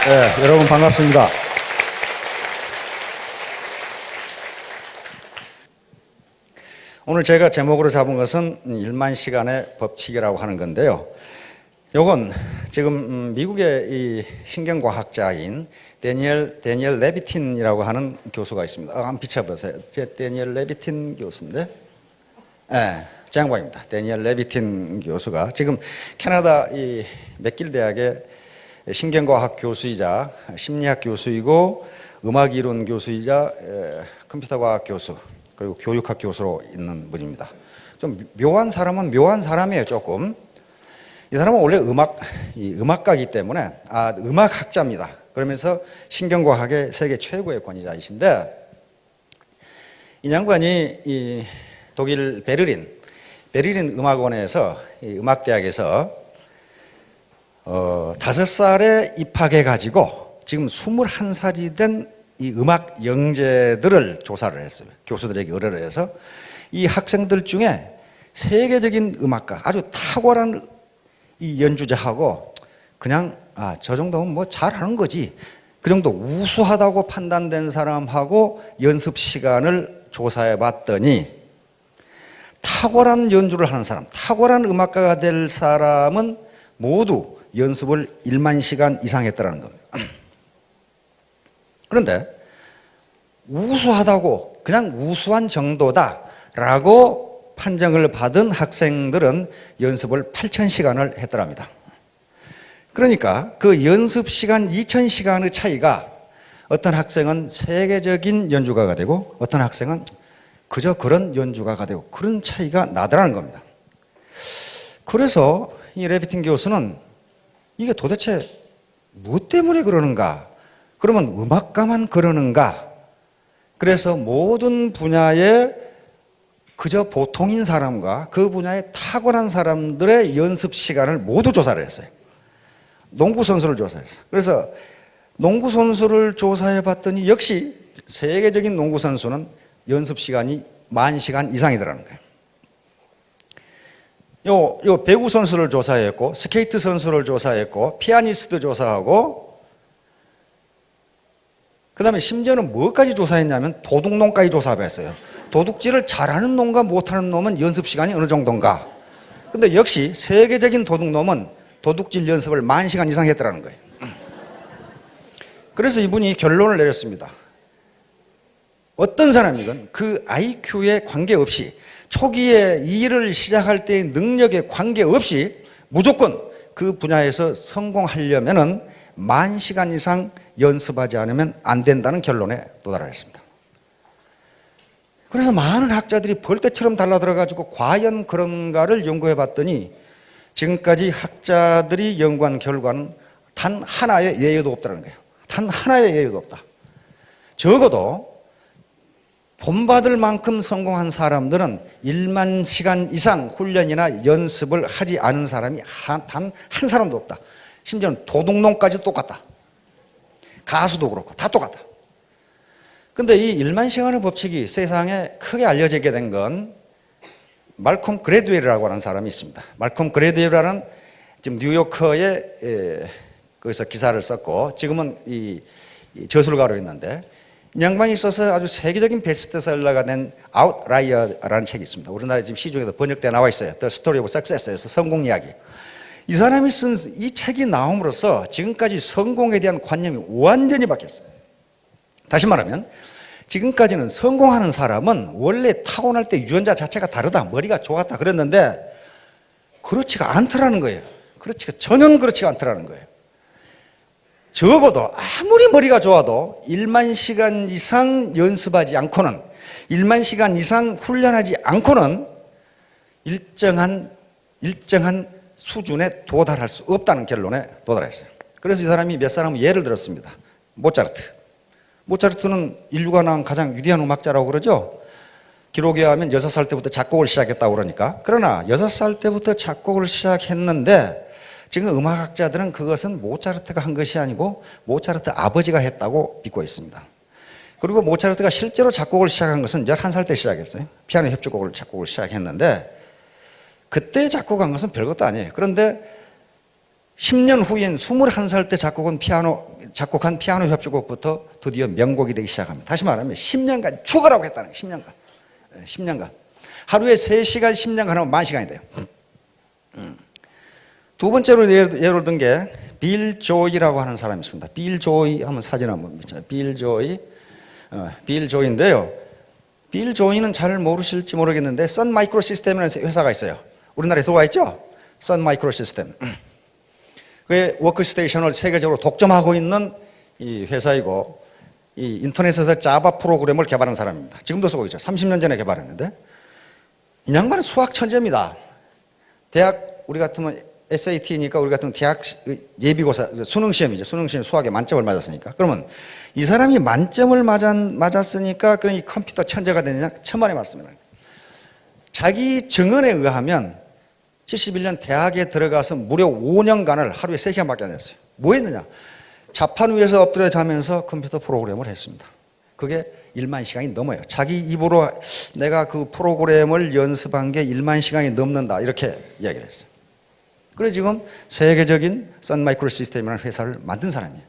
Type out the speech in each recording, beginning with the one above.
네, 여러분 반갑습니다. 오늘 제가 제목으로 잡은 것은 1만 시간의 법칙이라고 하는 건데요. 요건 지금 미국의 이 신경과학자인 데니엘 레비틴이라고 하는 교수가 있습니다. 한번 비춰보세요. 데니엘 레비틴 교수인데, 네, 제 양반입니다. 데니엘 레비틴 교수가 지금 캐나다 이 맥길 대학의 신경과학 교수이자 심리학 교수이고 음악이론 교수이자 컴퓨터과학 교수 그리고 교육학 교수로 있는 분입니다. 좀 묘한 사람은 묘한 사람이에요. 조금 이 사람은 원래 음악가이기 때문에 음악학자입니다. 그러면서 신경과학의 세계 최고의 권위자이신데, 이 양반이 이 독일 베를린 음악원에서 음악대학에서 5살에 입학해가지고 지금 21살이 된 이 음악 영재들을 조사를 했어요. 교수들에게 의뢰를 해서 이 학생들 중에 세계적인 음악가, 아주 탁월한 이 연주자하고 그냥 저 정도면 뭐 잘하는 거지, 그 정도 우수하다고 판단된 사람하고 연습 시간을 조사해 봤더니 탁월한 연주를 하는 사람, 탁월한 음악가가 될 사람은 모두 연습을 1만 시간 이상 했더라는 겁니다. 그런데 우수하다고, 그냥 우수한 정도다라고 판정을 받은 학생들은 연습을 8,000시간을 했더랍니다. 그러니까 그 연습 시간 2,000시간의 차이가 어떤 학생은 세계적인 연주가가 되고 어떤 학생은 그저 그런 연주가가 되고, 그런 차이가 나더라는 겁니다. 그래서 이 레비틴 교수는 이게 도대체 무엇 때문에 그러는가? 그러면 음악가만 그러는가? 그래서 모든 분야에 그저 보통인 사람과 그 분야에 탁월한 사람들의 연습 시간을 모두 조사를 했어요. 농구 선수를 조사했어요. 그래서 농구 선수를 조사해 봤더니 역시 세계적인 농구 선수는 연습 시간이 10,000시간 이상이더라는 거예요. 요 배구 선수를 조사했고, 스케이트 선수를 조사했고, 피아니스트 조사하고, 그 다음에 심지어는 뭐까지 조사했냐면 도둑놈까지 조사했어요. 도둑질을 잘하는 놈과 못하는 놈은 연습 시간이 어느 정도인가. 근데 역시 세계적인 도둑놈은 도둑질 연습을 10,000시간 이상 했더라는 거예요. 그래서 이분이 결론을 내렸습니다. 어떤 사람이든 그 IQ에 관계없이, 초기에 일을 시작할 때의 능력에 관계없이 무조건 그 분야에서 성공하려면은 10,000시간 이상 연습하지 않으면 안 된다는 결론에 도달했습니다. 그래서 많은 학자들이 벌떼처럼 달라들어가지고 과연 그런가를 연구해 봤더니 지금까지 학자들이 연구한 결과는 단 하나의 예외도 없다는 거예요. 단 하나의 예외도 없다. 적어도 본받을 만큼 성공한 사람들은 1만 시간 이상 훈련이나 연습을 하지 않은 사람이 단 한 사람도 없다. 심지어는 도둑놈까지 똑같다. 가수도 그렇고 다 똑같다. 근데 이 1만 시간의 법칙이 세상에 크게 알려지게 된 건 말콤 그래드웰이라고 하는 사람이 있습니다. 말콤 그래드웰이라는 지금 뉴요커에 거기서 기사를 썼고 지금은 이 저술가로 있는데, 이 양반이 써서 아주 세계적인 베스트셀러가 된 아웃라이어라는 책이 있습니다. 우리나라에 지금 시중에도 번역되어 나와 있어요. The Story of Success에서 성공 이야기. 이 사람이 쓴 이 책이 나옴으로써 지금까지 성공에 대한 관념이 완전히 바뀌었어요. 다시 말하면 지금까지는 성공하는 사람은 원래 타고날 때 유전자 자체가 다르다, 머리가 좋았다 그랬는데 그렇지가 않더라는 거예요. 전혀 그렇지가 않더라는 거예요. 적어도 아무리 머리가 좋아도 1만 시간 이상 연습하지 않고는, 1만 시간 이상 훈련하지 않고는 일정한 수준에 도달할 수 없다는 결론에 도달했어요. 그래서 이 사람이 몇 사람은 예를 들었습니다. 모차르트는 인류가 낳은 가장 위대한 음악자라고 그러죠. 기록에 의하면 6살 때부터 작곡을 시작했다고 그러니까. 그러나 6살 때부터 작곡을 시작했는데 지금 음악학자들은 그것은 모차르트가 한 것이 아니고 모차르트 아버지가 했다고 믿고 있습니다. 그리고 모차르트가 실제로 작곡을 시작한 것은 11살 때 시작했어요. 피아노 협주곡을 작곡을 시작했는데 그때 작곡한 것은 별것도 아니에요. 그런데 10년 후인 21살 때 작곡한 피아노 협주곡부터 드디어 명곡이 되기 시작합니다. 다시 말하면 10년간 죽어라고 했다는 거예요. 10년간. 하루에 3시간 10년간 하면 10,000시간이 돼요. 두 번째로 예를 든 게 빌 조이라고 하는 사람이 있습니다. 빌 조이 하면 사진 한번 비춰요. 빌 조이인데요. 빌 조이는 잘 모르실지 모르겠는데 선 마이크로 시스템이라는 회사가 있어요. 우리나라에 들어와 있죠? 선 마이크로 시스템. 그게 워크스테이션을 세계적으로 독점하고 있는 이 회사이고, 이 인터넷에서 자바 프로그램을 개발한 사람입니다. 지금도 쓰고 있죠. 30년 전에 개발했는데, 이 양반은 수학 천재입니다. 대학, 우리 같으면 SAT니까 우리 같은 대학 예비고사, 수능시험이죠. 수능시험 수학에 만점을 맞았으니까. 그러면 이 사람이 만점을 맞았으니까 그런 이 컴퓨터 천재가 되느냐? 천만의 말씀이에요. 자기 증언에 의하면 71년 대학에 들어가서 무려 5년간을 하루에 3시간밖에 안 했어요. 뭐 했느냐? 자판 위에서 엎드려 자면서 컴퓨터 프로그램을 했습니다. 그게 1만 시간이 넘어요. 자기 입으로 내가 그 프로그램을 연습한 게 1만 시간이 넘는다, 이렇게 이야기를 했어요. 그래 지금 세계적인 선 마이크로 시스템이라는 회사를 만든 사람이에요.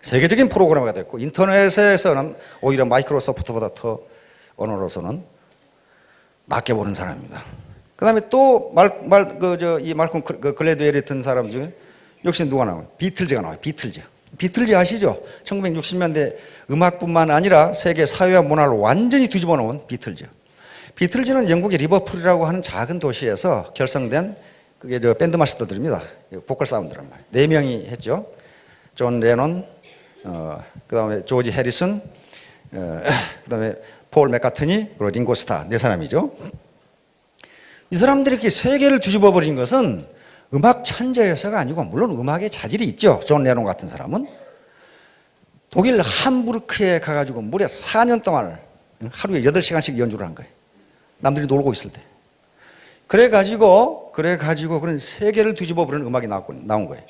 세계적인 프로그래머가 됐고, 인터넷에서는 오히려 마이크로소프트보다 더 언어로서는 낮게 보는 사람입니다. 그 다음에 또 이 말콤 글래드웰이 같은 사람 중에 역시 누가 나와요? 비틀즈가 나와요. 비틀즈 아시죠? 1960년대 음악뿐만 아니라 세계 사회와 문화를 완전히 뒤집어 놓은 비틀즈는 영국의 리버풀이라고 하는 작은 도시에서 결성된 그게 밴드 마스터들입니다. 보컬 사운드란 말이에요. 4명이 했죠. 존 레논, 그 다음에 조지 해리슨, 그 다음에 폴 맥카트니, 그리고 링고 스타, 4사람이죠. 이 사람들이 이렇게 세계를 뒤집어 버린 것은 음악 천재여서가 아니고, 물론 음악에 자질이 있죠. 존 레논 같은 사람은 독일 함부르크에 가가지고 무려 4년 동안 하루에 8시간씩 연주를 한 거예요. 남들이 놀고 있을 때. 그래가지고 그런 세계를 뒤집어 버리는 음악이 나온 거예요.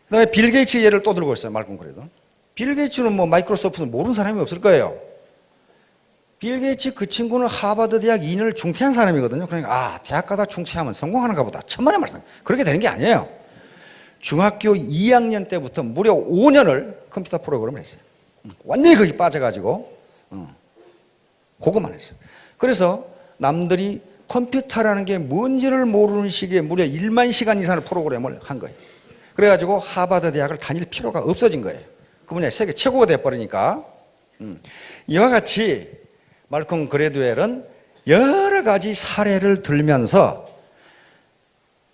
그 다음에 빌 게이츠 예를 또 들고 있어요. 말끔 그래도. 빌 게이츠는 뭐 마이크로소프트는 모르는 사람이 없을 거예요. 빌 게이츠 그 친구는 하버드 대학 2년을 중퇴한 사람이거든요. 그러니까 대학 가다 중퇴하면 성공하는가 보다. 천만의 말씀. 그렇게 되는 게 아니에요. 중학교 2학년 때부터 무려 5년을 컴퓨터 프로그램을 했어요. 완전히 거기 빠져가지고 그것만 했어요. 그래서 남들이 컴퓨터라는 게 뭔지를 모르는 시기에 무려 1만 시간 이상의 프로그램을 한 거예요. 그래가지고 하버드 대학을 다닐 필요가 없어진 거예요. 그 분야에 세계 최고가 돼버리니까. 이와 같이 말콤 글래드웰은 여러 가지 사례를 들면서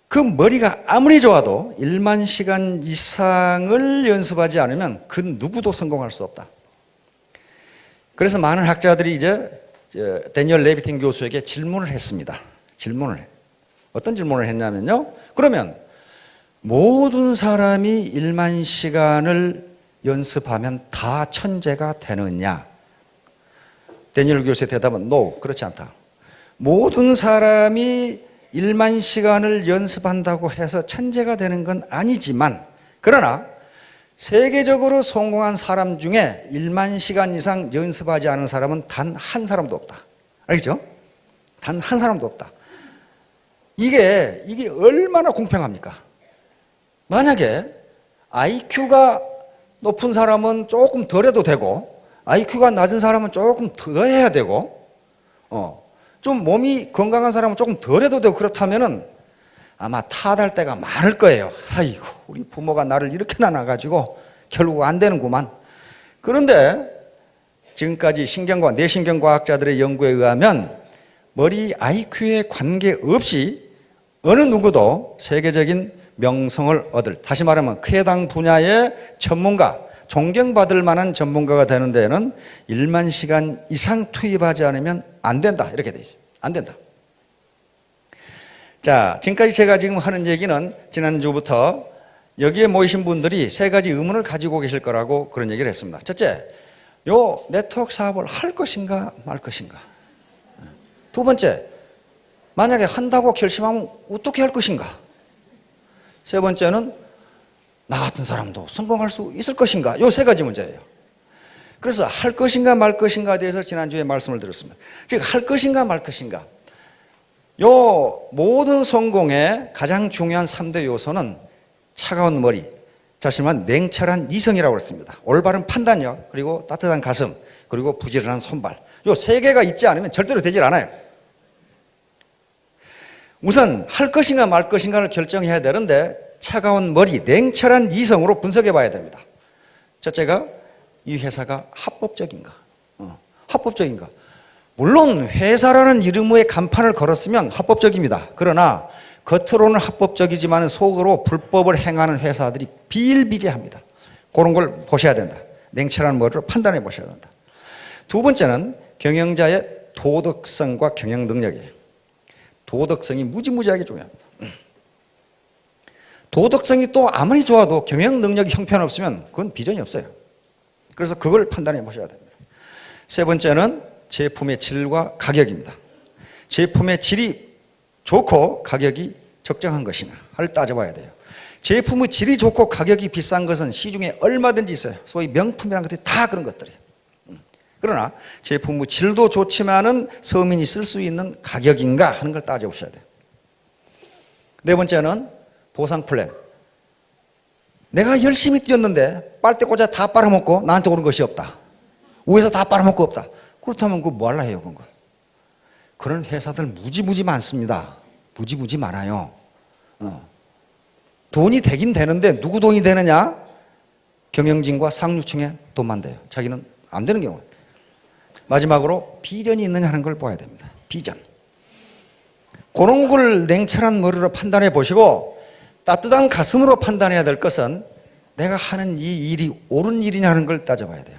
그 머리가 아무리 좋아도 1만 시간 이상을 연습하지 않으면 그 누구도 성공할 수 없다. 그래서 많은 학자들이 이제 데니얼 레비틴 교수에게 질문을 했습니다. 어떤 질문을 했냐면요. 그러면 모든 사람이 1만 시간을 연습하면 다 천재가 되느냐? 데니얼 교수의 대답은 no, 그렇지 않다. 모든 사람이 1만 시간을 연습한다고 해서 천재가 되는 건 아니지만, 그러나 세계적으로 성공한 사람 중에 1만 시간 이상 연습하지 않은 사람은 단 한 사람도 없다. 알겠죠? 단 한 사람도 없다. 이게 얼마나 공평합니까? 만약에 IQ가 높은 사람은 조금 덜 해도 되고, IQ가 낮은 사람은 조금 더 해야 되고, 좀 몸이 건강한 사람은 조금 덜 해도 되고, 그렇다면은 아마 탓할 때가 많을 거예요. 아이고, 우리 부모가 나를 이렇게 나눠가지고 결국 안 되는구만. 그런데 지금까지 뇌신경과학자들의 연구에 의하면 머리 IQ에 관계없이 어느 누구도 세계적인 명성을 얻을, 다시 말하면 해당 분야의 전문가, 존경받을 만한 전문가가 되는 데에는 1만 시간 이상 투입하지 않으면 안 된다, 이렇게 되죠. 안 된다. 자, 지금까지 제가 지금 하는 얘기는 지난주부터 여기에 모이신 분들이 3가지 의문을 가지고 계실 거라고 그런 얘기를 했습니다. 첫째, 요 네트워크 사업을 할 것인가 말 것인가. 두 번째, 만약에 한다고 결심하면 어떻게 할 것인가. 세 번째는 나 같은 사람도 성공할 수 있을 것인가. 요 3가지 문제예요. 그래서 할 것인가 말 것인가에 대해서 지난주에 말씀을 드렸습니다. 즉 할 것인가 말 것인가. 요 모든 성공의 가장 중요한 3대 요소는 차가운 머리, 자신만 냉철한 이성이라고 했습니다. 올바른 판단력, 그리고 따뜻한 가슴, 그리고 부지런한 손발. 요 3개가 있지 않으면 절대로 되질 않아요. 우선 할 것인가 말 것인가를 결정해야 되는데 차가운 머리, 냉철한 이성으로 분석해 봐야 됩니다. 첫째가 이 회사가 합법적인가? 합법적인가? 물론 회사라는 이름 위에 간판을 걸었으면 합법적입니다. 그러나 겉으로는 합법적이지만 속으로 불법을 행하는 회사들이 비일비재합니다. 그런 걸 보셔야 된다. 냉철한 머리로 판단해 보셔야 된다. 두 번째는 경영자의 도덕성과 경영 능력이에요. 도덕성이 무지무지하게 중요합니다. 도덕성이 또 아무리 좋아도 경영 능력이 형편없으면 그건 비전이 없어요. 그래서 그걸 판단해 보셔야 됩니다. 세 번째는 제품의 질과 가격입니다. 제품의 질이 좋고 가격이 적정한 것이냐를 따져봐야 돼요. 제품의 질이 좋고 가격이 비싼 것은 시중에 얼마든지 있어요. 소위 명품이라는 것들이 다 그런 것들이에요. 그러나 제품의 질도 좋지만은 서민이 쓸 수 있는 가격인가 하는 걸 따져보셔야 돼요. 네 번째는 보상 플랜. 내가 열심히 뛰었는데 빨대 꽂아 다 빨아먹고 나한테 오는 것이 없다. 위에서 다 빨아먹고 없다. 그렇다면 그거 뭐 할라 해요, 그런 걸. 그런 회사들 무지무지 많습니다. 무지무지 많아요. 돈이 되긴 되는데 누구 돈이 되느냐? 경영진과 상류층의 돈만 돼요. 자기는 안 되는 경우. 마지막으로 비전이 있느냐 하는 걸 봐야 됩니다. 비전. 그런 걸 냉철한 머리로 판단해 보시고 따뜻한 가슴으로 판단해야 될 것은 내가 하는 이 일이 옳은 일이냐 하는 걸 따져봐야 돼요.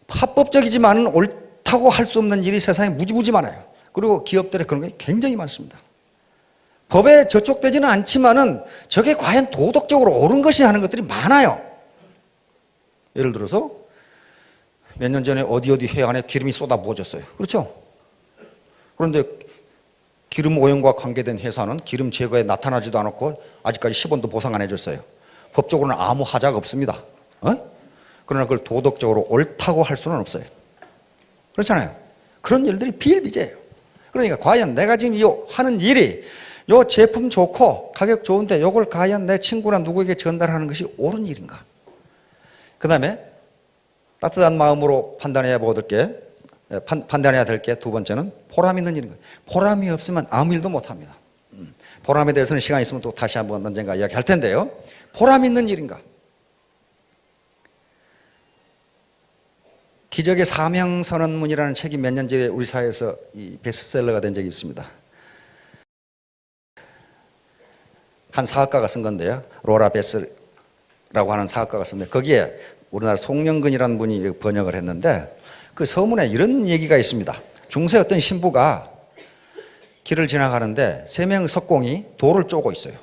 합법적이지만 옳다고 할 수 없는 일이 세상에 무지무지 많아요. 그리고 기업들에 그런 게 굉장히 많습니다. 법에 저촉되지는 않지만은 저게 과연 도덕적으로 옳은 것이 하는 것들이 많아요. 예를 들어서 몇 년 전에 어디 해안에 기름이 쏟아 부어졌어요. 그렇죠? 그런데 기름 오염과 관계된 회사는 기름 제거에 나타나지도 않았고 아직까지 10원도 보상 안 해줬어요. 법적으로는 아무 하자가 없습니다. 그러나 그걸 도덕적으로 옳다고 할 수는 없어요. 그렇잖아요. 그런 일들이 비일비재해요. 그러니까 과연 내가 지금 하는 일이 요 제품 좋고 가격 좋은데 요걸 과연 내 친구나 누구에게 전달하는 것이 옳은 일인가? 그 다음에 따뜻한 마음으로 판단해야 될 게 두 번째는 보람 있는 일인 거예요. 보람이 없으면 아무 일도 못합니다. 보람에 대해서는 시간이 있으면 또 다시 한번 언젠가 이야기할 텐데요. 보람 있는 일인가? 기적의 사명선언문이라는 책이 몇 년 전에 우리 사회에서 이 베스트셀러가 된 적이 있습니다. 한 사학가가 쓴 건데요. 로라 베스라고 하는 사학가가 쓴데 거기에 우리나라 송영근이라는 분이 번역을 했는데 그 서문에 이런 얘기가 있습니다. 중세 어떤 신부가 길을 지나가는데 3명의 석공이 돌을 쪼고 있어요.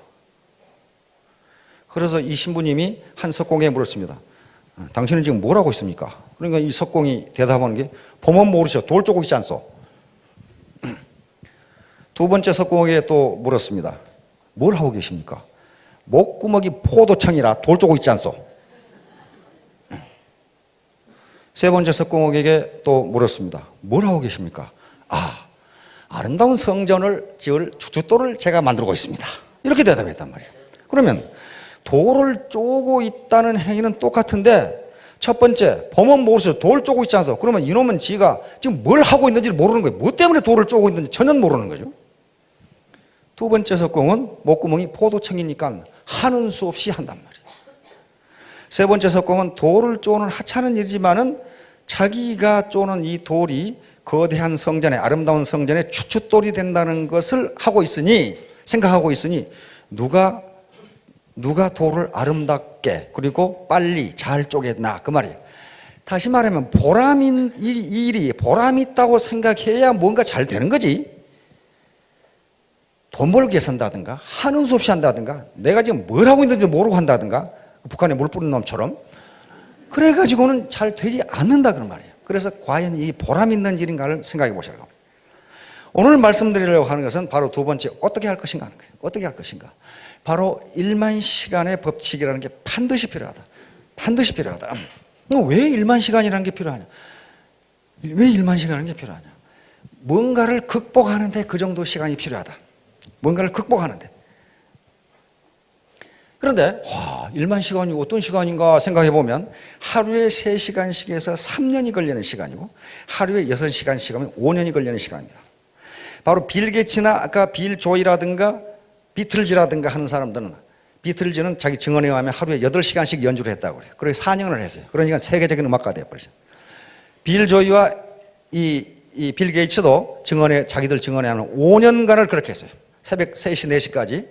그래서 이 신부님이 한 석공에 물었습니다. 당신은 지금 뭘 하고 있습니까? 그러니까 이 석공이 대답하는 게 보면 모르셔. 돌 쪼고 있지 않소. 두 번째 석공에게 또 물었습니다. 뭘 하고 계십니까? 목구멍이 포도청이라 돌 쪼고 있지 않소. 세 번째 석공에게 또 물었습니다. 뭘 하고 계십니까? 아름다운 성전을 지을 주춧돌을 제가 만들고 있습니다. 이렇게 대답했단 말이에요. 그러면 돌을 쪼고 있다는 행위는 똑같은데 첫 번째, 보면 모르셔. 돌 쪼고 있지 않소. 그러면 이놈은 지가 지금 뭘 하고 있는지를 모르는 거예요. 뭐 때문에 돌을 쪼고 있는지 전혀 모르는 거죠. 두 번째 석공은 목구멍이 포도청이니까 하는 수 없이 한단 말이에요. 세 번째 석공은 돌을 쪼는 하찮은 일이지만은 자기가 쪼는 이 돌이 거대한 성전에, 아름다운 성전에 주춧돌이 된다는 것을 생각하고 있으니 누가 돌을 아름답게 그리고 빨리 잘 쪼겠나 그 말이에요. 다시 말하면 이 일이 보람 있다고 생각해야 뭔가 잘 되는 거지. 돈 벌기 위해서 한다든가 하는 수 없이 한다든가 내가 지금 뭘 하고 있는지 모르고 한다든가 북한에 물 뿌린 놈처럼 그래가지고는 잘 되지 않는다 그런 말이에요. 그래서 과연 이 보람 있는 일인가를 생각해 보셔야 합니다. 오늘 말씀드리려고 하는 것은 바로 두 번째 어떻게 할 것인가 하는 거예요. 어떻게 할 것인가. 바로 1만 시간의 법칙이라는 게 반드시 필요하다. 반드시 필요하다. 왜 1만 시간이라는 게 필요하냐? 왜 1만 시간이라는 게 필요하냐? 뭔가를 극복하는데 그 정도 시간이 필요하다. 뭔가를 극복하는데. 그런데 일만 시간이 어떤 시간인가 생각해 보면 하루에 3시간씩에서 3년이 걸리는 시간이고 하루에 6시간씩 하면 5년이 걸리는 시간입니다. 바로 빌 게이츠나 아까 빌 조이라든가 비틀즈라든가 하는 사람들은, 비틀즈는 자기 증언에 의하면 하루에 8시간씩 연주를 했다고 그래요. 그래서 4년을 했어요. 그러니까 세계적인 음악가 되어버렸어요. 빌 조이와 이 빌 게이츠도 자기들 증언에 하면 5년간을 그렇게 했어요. 새벽 3시, 4시까지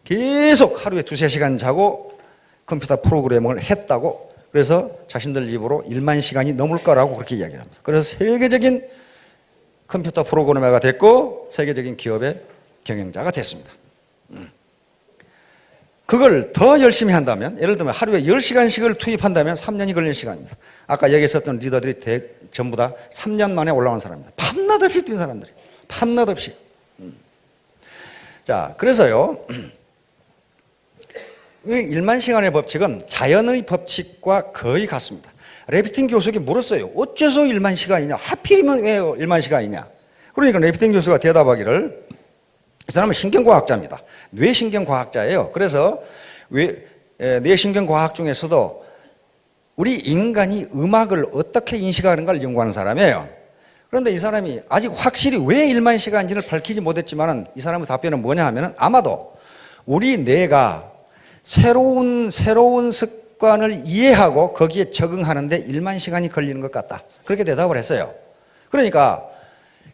계속 하루에 2-3시간 자고 컴퓨터 프로그래밍을 했다고, 그래서 자신들 입으로 1만 시간이 넘을 거라고 그렇게 이야기를 합니다. 그래서 세계적인 컴퓨터 프로그래머가 됐고 세계적인 기업의 경영자가 됐습니다. 그걸 더 열심히 한다면, 예를 들면 하루에 10시간씩을 투입한다면 3년이 걸리는 시간입니다. 아까 여기 있었던 리더들이 전부 다 3년 만에 올라온 사람입니다. 밤낮 없이 뛴 사람들이. 밤낮 없이. 자, 그래서요, 1만 시간의 법칙은 자연의 법칙과 거의 같습니다. 레비틴 교수에게 물었어요. 어째서 1만 시간이냐? 하필이면 왜 1만 시간이냐? 그러니까 레비틴 교수가 대답하기를, 이 사람은 신경과학자입니다. 뇌신경과학자예요. 그래서 뇌신경과학 중에서도 우리 인간이 음악을 어떻게 인식하는가를 연구하는 사람이에요. 그런데 이 사람이 아직 확실히 왜 1만 시간인지를 밝히지 못했지만 이 사람의 답변은 뭐냐 하면, 아마도 우리 뇌가 새로운 습관을 이해하고 거기에 적응하는데 1만 시간이 걸리는 것 같다. 그렇게 대답을 했어요. 그러니까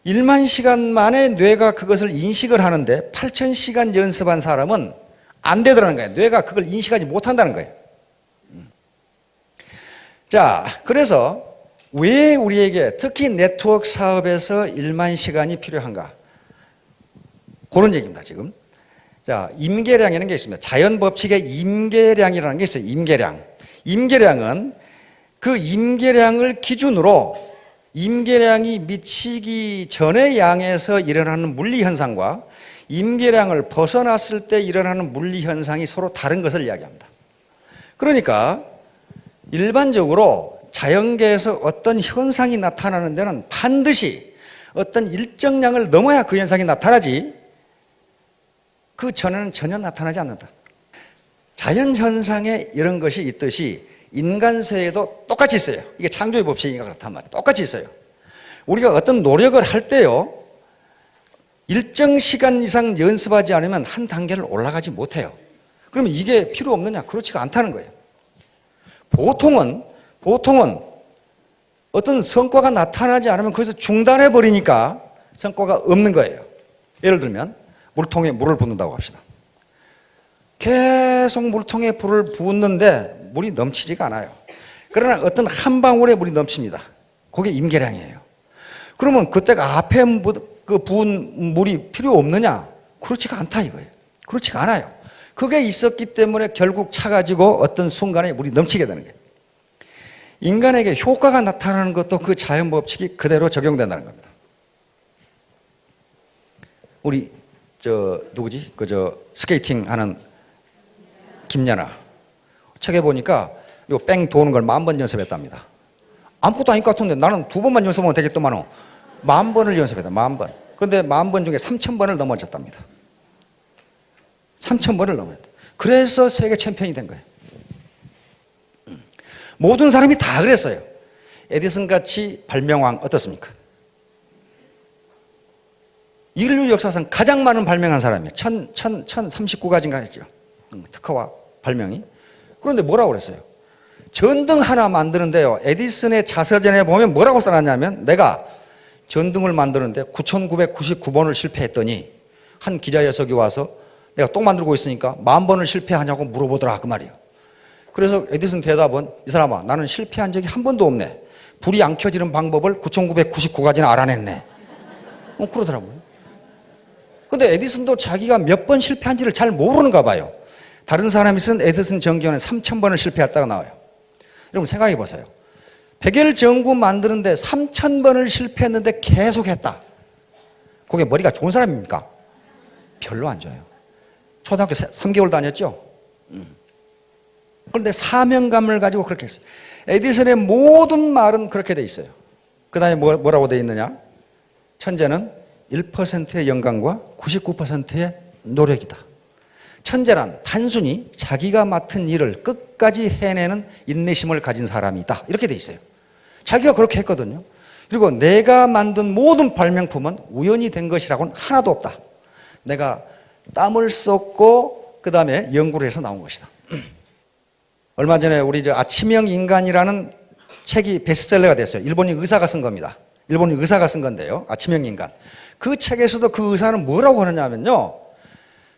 1만 시간 만에 뇌가 그것을 인식을 하는데 8,000시간 연습한 사람은 안 되더라는 거예요. 뇌가 그걸 인식하지 못한다는 거예요. 자, 그래서 왜 우리에게 특히 네트워크 사업에서 1만 시간이 필요한가? 그런 얘기입니다, 지금. 자, 임계량이라는 게 있습니다. 자연 법칙의 임계량이라는 게 있어요. 임계량은 그 임계량을 기준으로 임계량이 미치기 전의 양에서 일어나는 물리 현상과 임계량을 벗어났을 때 일어나는 물리 현상이 서로 다른 것을 이야기합니다. 그러니까 일반적으로 자연계에서 어떤 현상이 나타나는 데는 반드시 어떤 일정량을 넘어야 그 현상이 나타나지 그 전에는 전혀 나타나지 않는다. 자연현상에 이런 것이 있듯이 인간세에도 똑같이 있어요. 이게 창조의 법칙이니까 그렇단 말이에요. 똑같이 있어요. 우리가 어떤 노력을 할 때요, 일정 시간 이상 연습하지 않으면 한 단계를 올라가지 못해요. 그러면 이게 필요 없느냐? 그렇지가 않다는 거예요. 보통은 어떤 성과가 나타나지 않으면 거기서 중단해 버리니까 성과가 없는 거예요. 예를 들면 물통에 물을 붓는다고 합시다. 계속 물통에 불을 붓는데 물이 넘치지가 않아요. 그러나 어떤 한 방울에 물이 넘칩니다. 그게 임계량이에요. 그러면 그때가 앞에 그 부은 물이 필요 없느냐? 그렇지가 않다 이거예요. 그렇지가 않아요. 그게 있었기 때문에 결국 차가지고 어떤 순간에 물이 넘치게 되는 거예요. 인간에게 효과가 나타나는 것도 그 자연 법칙이 그대로 적용된다는 겁니다. 우리 누구지? 스케이팅 하는 김연아. 책에 보니까 요 뺑 도는 걸 10,000번 연습했답니다. 아무것도 아닐 것 같은데 나는 2번만 연습하면 되겠더만은 10,000번을 연습했다. 10,000번. 그런데 10,000번 중에 3,000번을 넘어졌답니다. 3,000번을 넘어졌다. 그래서 세계 챔피언이 된 거예요. 모든 사람이 다 그랬어요. 에디슨 같이 발명왕 어떻습니까? 인류 역사상 가장 많은 발명한 사람이에요. 1039가지인가 했죠. 특허와 발명이. 그런데 뭐라고 그랬어요? 전등 하나 만드는데요, 에디슨의 자서전에 보면 뭐라고 써놨냐면, 내가 전등을 만드는데 9,999번을 실패했더니 한 기자 녀석이 와서 내가 또 만들고 있으니까 10,000번을 실패하냐고 물어보더라 그 말이에요. 그래서 에디슨 대답은, 이 사람아, 나는 실패한 적이 한 번도 없네. 불이 안 켜지는 방법을 9,999가지나 알아냈네. 그러더라고요. 근데 에디슨도 자기가 몇 번 실패한지를 잘 모르는가 봐요. 다른 사람이 쓴 에디슨 전기에는 3,000번을 실패했다가 나와요. 여러분 생각해 보세요. 백열전구 만드는데 3,000번을 실패했는데 계속했다. 그게 머리가 좋은 사람입니까? 별로 안 좋아요. 초등학교 3개월 다녔죠? 그런데 사명감을 가지고 그렇게 했어요. 에디슨의 모든 말은 그렇게 돼 있어요. 그 다음에 뭐라고 돼 있느냐? 천재는 1%의 영감과 99%의 노력이다. 천재란 단순히 자기가 맡은 일을 끝까지 해내는 인내심을 가진 사람이다. 이렇게 돼 있어요. 자기가 그렇게 했거든요. 그리고 내가 만든 모든 발명품은 우연히 된 것이라고는 하나도 없다. 내가 땀을 쏟고 그 다음에 연구를 해서 나온 것이다. 얼마 전에 우리 아침형 인간이라는 책이 베스트셀러가 됐어요. 일본인 의사가 쓴 겁니다. 일본인 의사가 쓴 건데요. 아침형 인간. 그 책에서도 그 의사는 뭐라고 하느냐면요.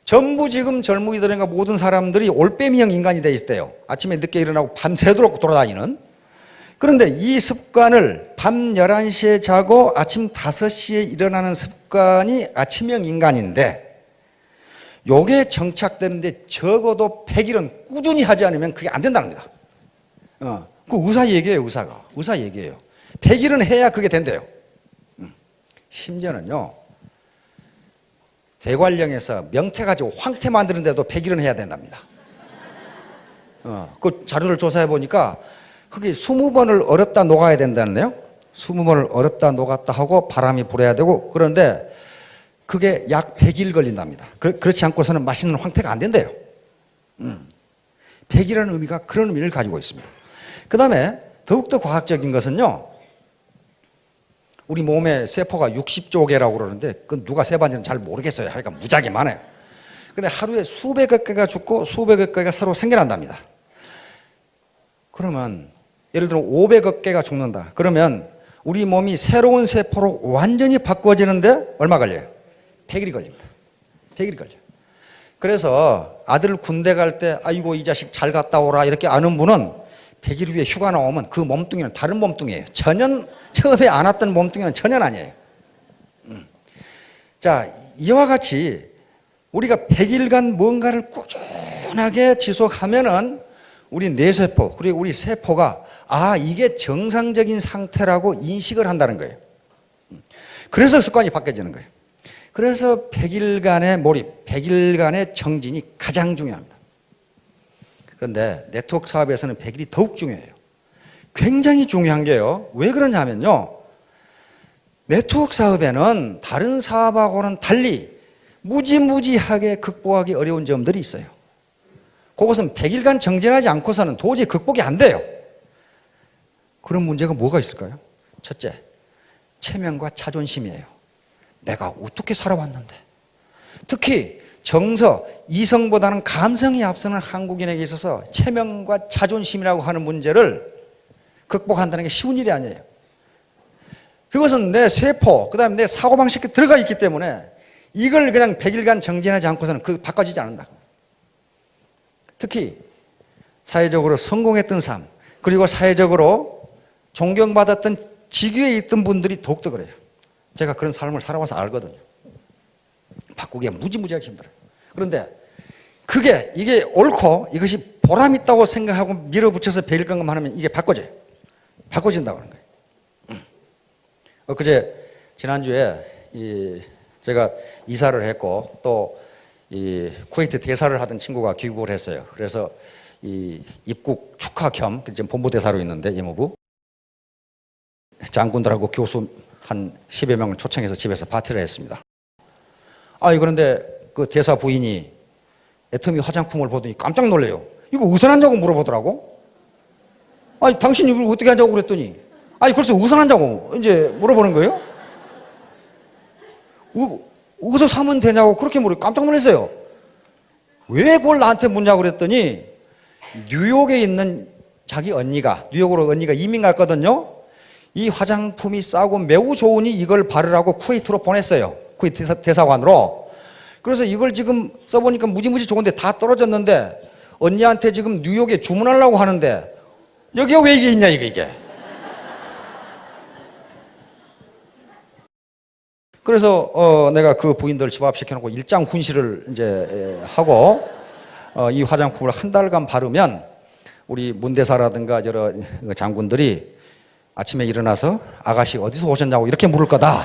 전부 지금 젊은이들인가 모든 사람들이 올빼미형 인간이 돼 있대요. 아침에 늦게 일어나고 밤새도록 돌아다니는. 그런데 이 습관을 밤 11시에 자고 아침 5시에 일어나는 습관이 아침형 인간인데 요게 정착되는데 적어도 100일은 꾸준히 하지 않으면 그게 안 된다는 겁니다. 그 의사 얘기예요, 의사가. 의사 얘기예요. 100일은 해야 그게 된대요. 심지어는요, 대관령에서 명태 가지고 황태 만드는데도 100일은 해야 된답니다. 그 자료를 조사해 보니까 그게 20번을 얼었다 녹아야 된다는데요. 20번을 얼었다 녹았다 하고 바람이 불어야 되고 그런데 그게 약 100일 걸린답니다. 그렇지 않고서는 맛있는 황태가 안 된대요. 100이라는 의미가 그런 의미를 가지고 있습니다. 그 다음에 더욱더 과학적인 것은요. 우리 몸의 세포가 60조 개라고 그러는데 그건 누가 세봤는지는 잘 모르겠어요. 하여간 무지하게 많아요. 근데 하루에 수백여 개가 죽고 수백여 개가 새로 생겨난답니다. 그러면 예를 들어 500여 개가 죽는다. 그러면 우리 몸이 새로운 세포로 완전히 바꿔지는데 얼마 걸려요? 100일이 걸립니다. 100일이 걸려요. 그래서 아들 군대 갈 때 아이고 이 자식 잘 갔다 오라 이렇게 아는 분은 100일 후에 휴가 나오면 그 몸뚱이는 다른 몸뚱이에요. 전혀 처음에 안 왔던 몸뚱이는 전혀 아니에요. 자, 이와 같이 우리가 100일간 뭔가를 꾸준하게 지속하면은 우리 뇌세포 그리고 우리 세포가 이게 정상적인 상태라고 인식을 한다는 거예요. 그래서 습관이 바뀌어지는 거예요. 그래서 100일간의 몰입, 100일간의 정진이 가장 중요합니다. 그런데 네트워크 사업에서는 100일이 더욱 중요해요. 굉장히 중요한 게요. 왜 그러냐면요. 네트워크 사업에는 다른 사업하고는 달리 무지무지하게 극복하기 어려운 점들이 있어요. 그것은 100일간 정진하지 않고서는 도저히 극복이 안 돼요. 그런 문제가 뭐가 있을까요? 첫째, 체면과 자존심이에요. 내가 어떻게 살아왔는데. 특히 정서, 이성보다는 감성이 앞서는 한국인에게 있어서 체면과 자존심이라고 하는 문제를 극복한다는 게 쉬운 일이 아니에요. 그것은 내 세포, 그 다음에 내 사고방식에 들어가 있기 때문에 이걸 그냥 100일간 정진하지 않고서는 바꿔지지 않는다. 특히 사회적으로 성공했던 삶, 그리고 사회적으로 존경받았던 직위에 있던 분들이 더욱더 그래요. 제가 그런 삶을 살아와서 알거든요. 바꾸기가 무지무지하게 힘들어요. 그런데 이게 옳고 이것이 보람 있다고 생각하고 밀어붙여서 100일간만 하면 이게 바꿔져요. 바꿔진다고 하는 거예요. 엊그제 지난주에 제가 이사를 했고 또 쿠웨이트 대사를 하던 친구가 귀국을 했어요. 그래서 입국 축하 겸 지금 본부대사로 있는데 이모부 장군들하고 교수 한 10여 명을 초청해서 집에서 파티를 했습니다. 그런데 그 대사 부인이 애터미 화장품을 보더니 깜짝 놀래요. 이거 어디서 났냐고 물어보더라고. 당신 이걸 어떻게 하냐고 그랬더니 글쎄 어디서 났냐고 이제 물어보는 거예요. 어디서 사면 되냐고 그렇게 물어 깜짝 놀랐어요. 왜 그걸 나한테 묻냐고 그랬더니 뉴욕에 있는 자기 언니가 뉴욕으로 언니가 이민 갔거든요. 이 화장품이 싸고 매우 좋으니 이걸 바르라고 쿠웨이트로 보냈어요. 쿠웨이트 대사관으로. 그래서 이걸 지금 써보니까 무지무지 좋은데 다 떨어졌는데 언니한테 지금 뉴욕에 주문하려고 하는데 여기가 왜 이게 있냐 이게. 그래서 내가 그 부인들 집합시켜놓고 일장 훈시를 이제 하고 이 화장품을 한 달간 바르면 우리 문대사라든가 여러 장군들이 아침에 일어나서 아가씨 어디서 오셨냐고 이렇게 물을 거다.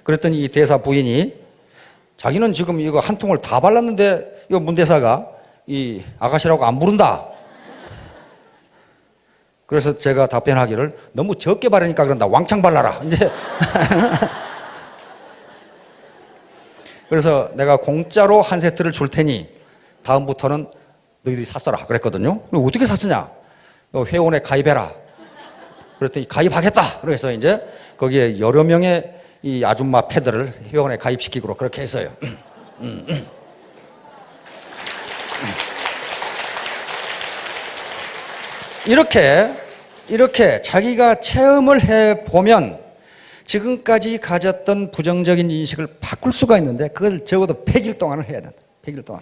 그랬더니 이 대사 부인이 자기는 지금 이거 한 통을 다 발랐는데 이 문대사가 이 아가씨라고 안 부른다. 그래서 제가 답변하기를 너무 적게 바르니까 그런다. 왕창 발라라. 이제. 그래서 내가 공짜로 한 세트를 줄 테니 다음부터는 너희들이 샀어라. 그랬거든요. 어떻게 샀으냐? 회원에 가입해라. 그랬더니 가입하겠다. 그래서 이제 거기에 여러 명의 이 아줌마 패들을 회원에 가입시키고 그렇게 했어요. 이렇게 자기가 체험을 해보면 지금까지 가졌던 부정적인 인식을 바꿀 수가 있는데 그걸 적어도 100일 동안을 해야 된다. 100일 동안.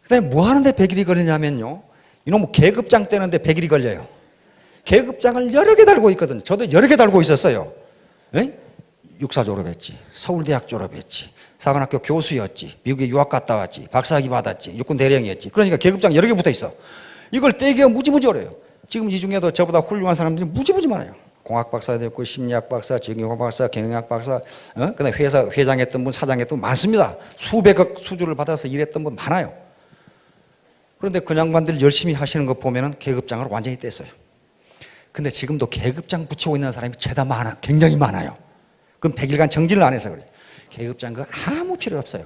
그 다음에 뭐 하는데 100일이 걸리냐면요. 이놈 계급장 떼는데 100일이 걸려요. 계급장을 여러 개 달고 있거든요. 저도 여러 개 달고 있었어요. 에? 육사 졸업했지. 서울대학 졸업했지. 사관학교 교수였지. 미국에 유학 갔다 왔지. 박사학위 받았지. 육군 대령이었지. 그러니까 계급장 여러 개 붙어 있어. 이걸 떼기가 무지무지 어려워요. 지금 이 중에도 저보다 훌륭한 사람들이 무지무지 많아요. 공학 박사도 있고 심리학 박사, 정형학 박사, 경영학 박사, 그다음에 회사 회장했던 분, 사장했던 분 많습니다. 수백억 수주를 받아서 일했던 분 많아요. 그런데 그 양반들 열심히 하시는 거 보면은 계급장을 완전히 뗐어요. 근데 지금도 계급장 붙이고 있는 사람이 죄다 많아, 굉장히 많아요. 그럼 100일간 정진을 안 해서 그래요. 계급장 그거 아무 필요 없어요.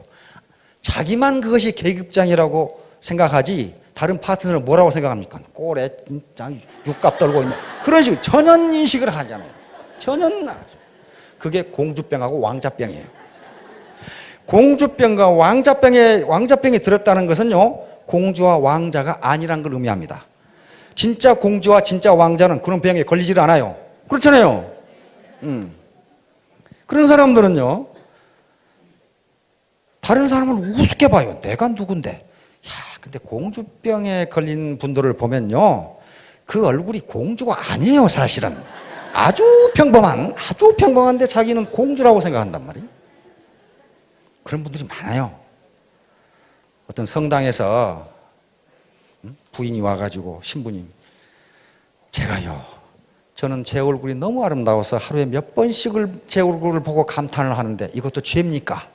자기만 그것이 계급장이라고 생각하지 다른 파트너는 뭐라고 생각합니까? 꼴에 진짜 육갑 떨고 있는 그런 식으로 전혀 인식을 하잖아요. 전혀 안 하죠. 그게 공주병하고 왕자병이에요. 공주병과 왕자병이 들었다는 것은요, 공주와 왕자가 아니란 걸 의미합니다. 진짜 공주와 진짜 왕자는 그런 병에 걸리질 않아요. 그렇잖아요. 그런 사람들은요, 다른 사람을 우습게 봐요. 내가 누군데? 야, 근데 공주병에 걸린 분들을 보면요, 그 얼굴이 공주가 아니에요, 사실은. 아주 평범한데 자기는 공주라고 생각한단 말이에요. 그런 분들이 많아요. 어떤 성당에서 부인이 와가지고 신부님, 저는 제 얼굴이 너무 아름다워서 하루에 몇 번씩을 제 얼굴을 보고 감탄을 하는데 이것도 죄입니까?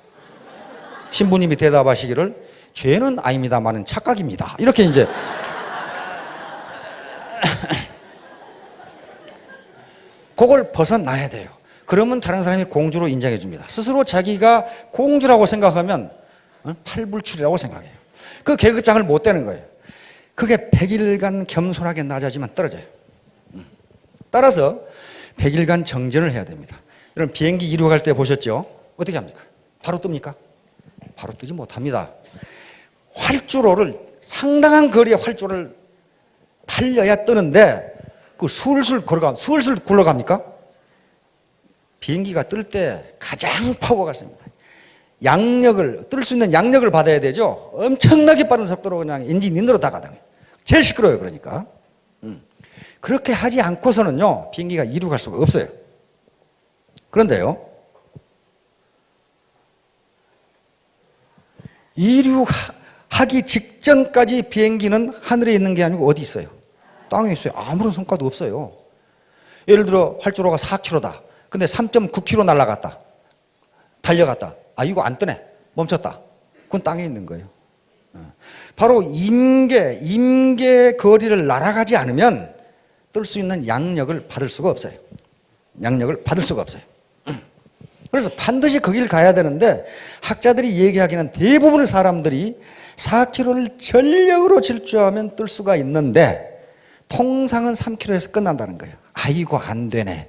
신부님이 대답하시기를 죄는 아닙니다만은 착각입니다. 이렇게 이제 그걸 벗어나야 돼요. 그러면 다른 사람이 공주로 인정해 줍니다. 스스로 자기가 공주라고 생각하면 팔불출이라고 생각해요. 그 계급장을 못 떼는 거예요. 그게 100일간 겸손하게 낮아지면 떨어져요. 따라서 100일간 정진을 해야 됩니다. 여러분 비행기 이륙할 때 보셨죠? 어떻게 합니까? 바로 뜹니까? 바로 뜨지 못합니다. 활주로를 상당한 거리의 활주로를 달려야 뜨는데 그 슬슬 굴러갑니까? 비행기가 뜰 때 가장 파워가 셉니다. 뜰 수 있는 양력을 받아야 되죠. 엄청나게 빠른 속도로 그냥 엔진 인으로 다가다녀요. 제일 시끄러워요. 그러니까 그렇게 하지 않고서는요 비행기가 이륙할 수가 없어요. 그런데요, 이륙하기 직전까지 비행기는 하늘에 있는 게 아니고 어디 있어요? 땅에 있어요. 아무런 성과도 없어요. 예를 들어 활주로가 4km다. 근데 3.9km 날아갔다. 달려갔다. 아, 이거 안 뜨네. 멈췄다. 그건 땅에 있는 거예요. 바로 임계 거리를 날아가지 않으면 뜰 수 있는 양력을 받을 수가 없어요. 양력을 받을 수가 없어요. 그래서 반드시 거기를 가야 되는데 학자들이 얘기하기는 대부분의 사람들이 4km를 전력으로 질주하면 뜰 수가 있는데 통상은 3km에서 끝난다는 거예요. 아이고 안 되네.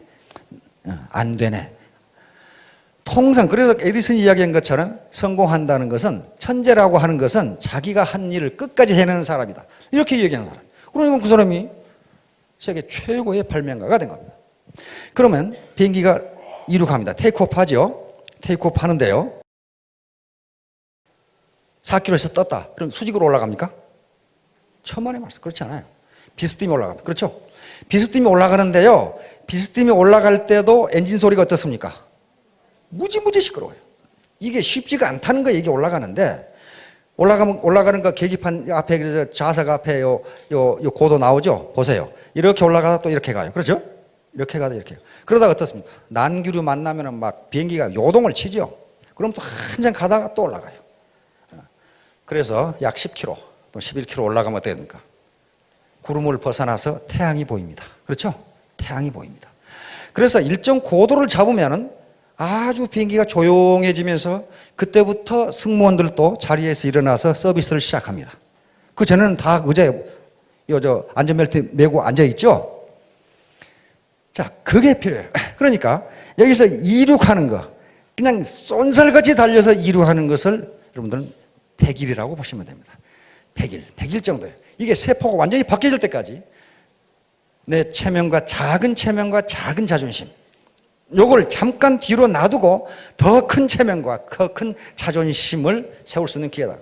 통상 그래서 에디슨이 이야기한 것처럼 성공한다는 것은 천재라고 하는 것은 자기가 한 일을 끝까지 해내는 사람이다. 이렇게 얘기하는 사람. 그러니까 그 사람이 세계 최고의 발명가가 된 겁니다. 그러면 비행기가 이륙합니다. 테이크오프 하죠. 테이크오프 하는데요. 4km에서 떴다. 그럼 수직으로 올라갑니까? 천만의 말씀. 그렇지 않아요. 비스듬히 올라갑니다. 그렇죠? 비스듬히 올라가는데요. 비스듬히 올라갈 때도 엔진 소리가 어떻습니까? 무지무지 시끄러워요. 이게 쉽지가 않다는 거예요. 이게 올라가는데 올라가는 거 계기판 앞에 좌석 앞에 요 고도 나오죠? 보세요. 이렇게 올라가다 또 이렇게 가요. 그렇죠? 이렇게 가다 이렇게. 그러다가 어떻습니까? 난기류 만나면은 막 비행기가 요동을 치죠. 그럼 또 한참 가다가 또 올라가요. 그래서 약 10km 또 11km 올라가면 어떻게 됩니까? 구름을 벗어나서 태양이 보입니다. 그렇죠? 태양이 보입니다. 그래서 일정 고도를 잡으면은 아주 비행기가 조용해지면서 그때부터 승무원들도 자리에서 일어나서 서비스를 시작합니다. 그 전에는 다 의자에 안전벨트 메고 앉아있죠? 자, 그게 필요해요. 그러니까 여기서 이륙하는 거, 그냥 쏜살같이 달려서 이륙하는 것을 여러분들은 100일이라고 보시면 됩니다. 100일 정도예요. 이게 세포가 완전히 바뀌어질 때까지 내 체면과 작은 자존심, 요걸 잠깐 뒤로 놔두고 더 큰 체면과 더 큰 자존심을 세울 수 있는 기회다.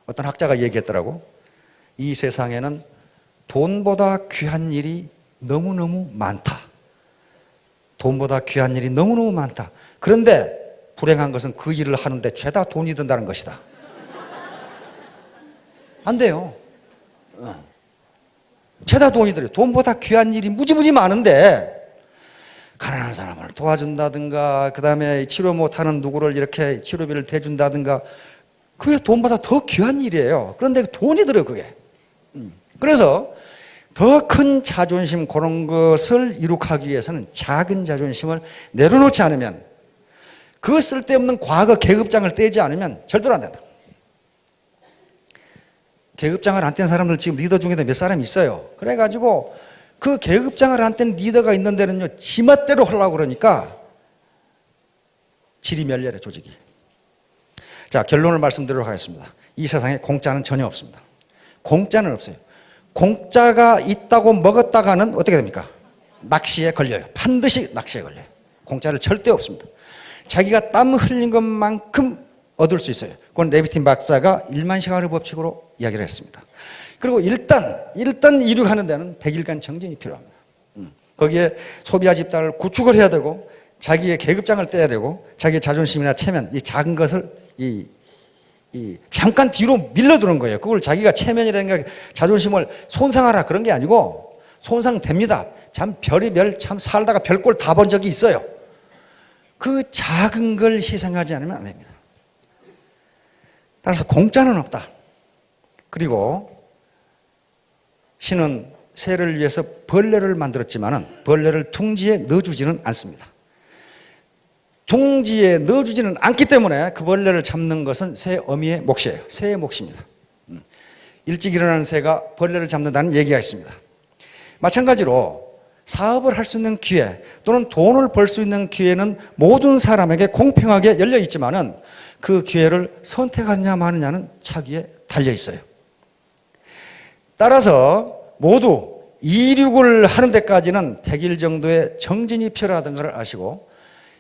어떤 학자가 얘기했더라고. 이 세상에는 돈보다 귀한 일이 너무너무 많다. 돈보다 귀한 일이 너무너무 많다. 그런데 불행한 것은 그 일을 하는데 죄다 돈이 든다는 것이다. 안 돼요. 죄다 돈이 들어요. 돈보다 귀한 일이 무지무지 많은데 가난한 사람을 도와준다든가 그 다음에 치료 못하는 누구를 이렇게 치료비를 대준다든가 그게 돈보다 더 귀한 일이에요. 그런데 돈이 들어요, 그게. 그래서 더 큰 자존심 그런 것을 이룩하기 위해서는 작은 자존심을 내려놓지 않으면, 그 쓸데없는 과거 계급장을 떼지 않으면 절대로 안 된다. 계급장을 안 뗀 사람들 지금 리더 중에도 몇 사람 있어요. 그래가지고 그 계급장을 안 뗀 리더가 있는 데는요, 지멋대로 하려고 그러니까 질이 멸렬해, 조직이. 자, 결론을 말씀드리도록 하겠습니다. 이 세상에 공짜는 전혀 없습니다. 공짜는 없어요. 공짜가 있다고 먹었다가는 어떻게 됩니까? 낚시에 걸려요. 반드시 낚시에 걸려요. 공짜를 절대 없습니다. 자기가 땀 흘린 것만큼 얻을 수 있어요. 그건 레비틴 박사가 1만 시간의 법칙으로 이야기를 했습니다. 그리고 일단 이륙하는 데는 100일간 정진이 필요합니다. 거기에 소비자 집단을 구축을 해야 되고, 자기의 계급장을 떼야 되고, 자기의 자존심이나 체면, 이 작은 것을 잠깐 뒤로 밀려두는 거예요. 그걸 자기가 체면이라든가 자존심을 손상하라 그런 게 아니고, 손상됩니다. 참 별의별 참 살다가 별꼴 다 본 적이 있어요. 그 작은 걸 희생하지 않으면 안 됩니다. 따라서 공짜는 없다. 그리고 신은 새를 위해서 벌레를 만들었지만은 벌레를 둥지에 넣어주지는 않습니다. 둥지에 넣어주지는 않기 때문에 그 벌레를 잡는 것은 새 어미의 몫이에요. 새의 몫입니다. 일찍 일어나는 새가 벌레를 잡는다는 얘기가 있습니다. 마찬가지로 사업을 할 수 있는 기회 또는 돈을 벌 수 있는 기회는 모든 사람에게 공평하게 열려 있지만은 그 기회를 선택하느냐 마느냐는 자기에 달려 있어요. 따라서 모두 이륙을 하는 데까지는 100일 정도의 정진이 필요하다는 것을 아시고,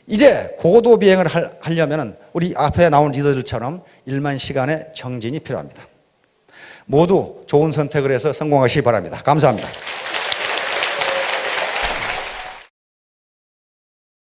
이제 고도 비행을 하려면 우리 앞에 나온 리더들처럼 1만 시간의 정진이 필요합니다. 모두 좋은 선택을 해서 성공하시기 바랍니다. 감사합니다.